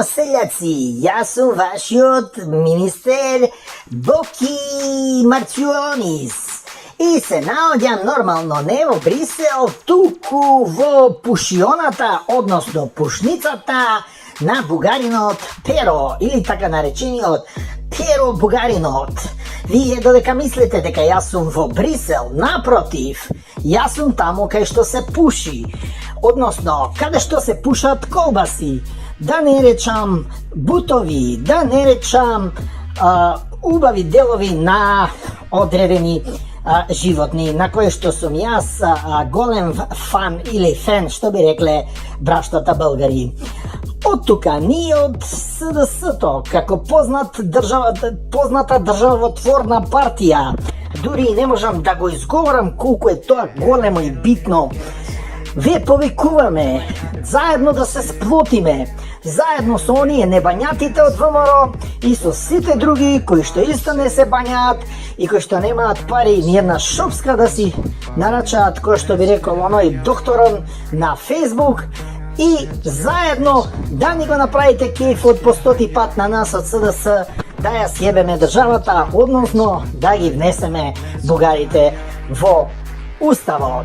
Здрав, селяци! Јас сум вашиот министер Боки Марционис. И се наоѓам нормално не во Брисел, туку во пушионата, односно пушницата на бугаринот Перо, или така наречениот Перо бугаринот. Вие додека мислите дека јас сум во Брисел, напротив, јас сум таму кај што се пуши, односно каде што се пушат колбаси, да не речам бутови, да не речам убави делови на одредени животни, на кои што сум јас голем фан или фен, што би рекле браштата българи. Од тука, ние од СДС-то, како позната државотворна партија, дури и не можам да го изговорам колку е тоа големо и битно, ве повикуваме заедно да се сплотиме, заедно со оние небањатите од ВМРО и со сите други кои што исто не се бањаат и кои што немаат пари ни една шопска да си нарачаат, кој што би рекол оној докторон на Facebook, и заедно да ни го направите кејфот по 100 пат на нас од СДС, да ја сјебеме државата, односно да ги внесеме бугарите во Уставот.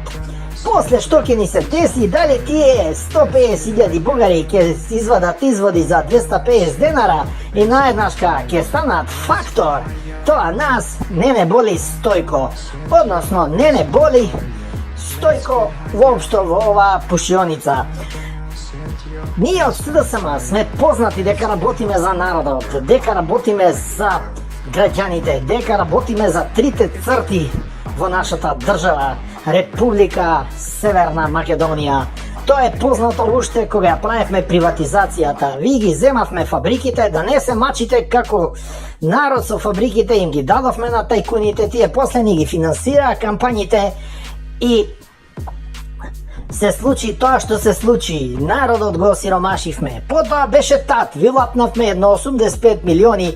После што ќе ни се деси, дали тие 150.000 бугари ќе извадат изводи за 250 денара и наеднашка ќе станат фактор, тоа нас не боли Стојко, односно не боли Стојко воопшто во оваа пушионица. Ние од СДСМ сме познати дека работиме за народот, дека работиме за граѓаните, дека работиме за трите црти во нашата држава, Република Северна Македонија. Тоа е познато уште кога ја правевме приватизацијата. Ви ги земавме фабриките, да не се мачите како народ со фабриките, им ги дадовме на тајкуните, тие после ни ги финансираа кампањите и се случи тоа што се случи. Народот го осиромашивме. Потоа беше тат, ви лапнавме едно 85 милиони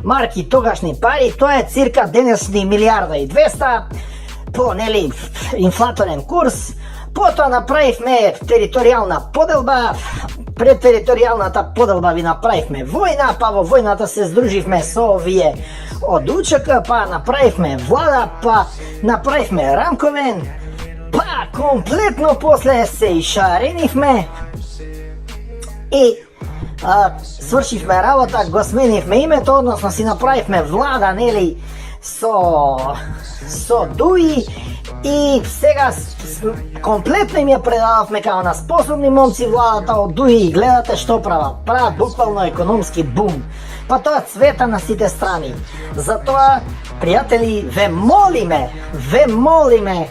марки тогашни пари, тоа е цирка денешни 1.200.000.000 по инфлаторен курс. Потоа направивме територијална поделба, пред територијалната поделба ви направивме војна, па во војната се здруживме со овие од УЧК, па направивме влада, па направивме Рамковен, па комплетно после се ишаренивме и свршивме работа, го сменивме името, односно си направивме влада, со Дуи, и сега комплетно им ја предававме као на способни момци владата од Дуи и гледате што прават. Прават буквално економски бум. Па тоа цвета на сите страни. Затоа, пријатели, ве молиме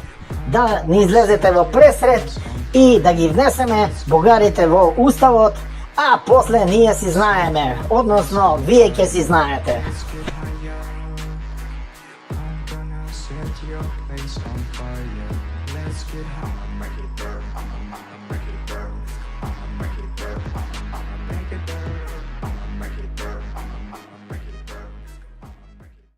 да не излезете во пресред и да ги внесеме бугарите во Уставот, а после ние си знаеме, односно вие ќе си знаете. Set your face on fire. Let's get high, make it burn.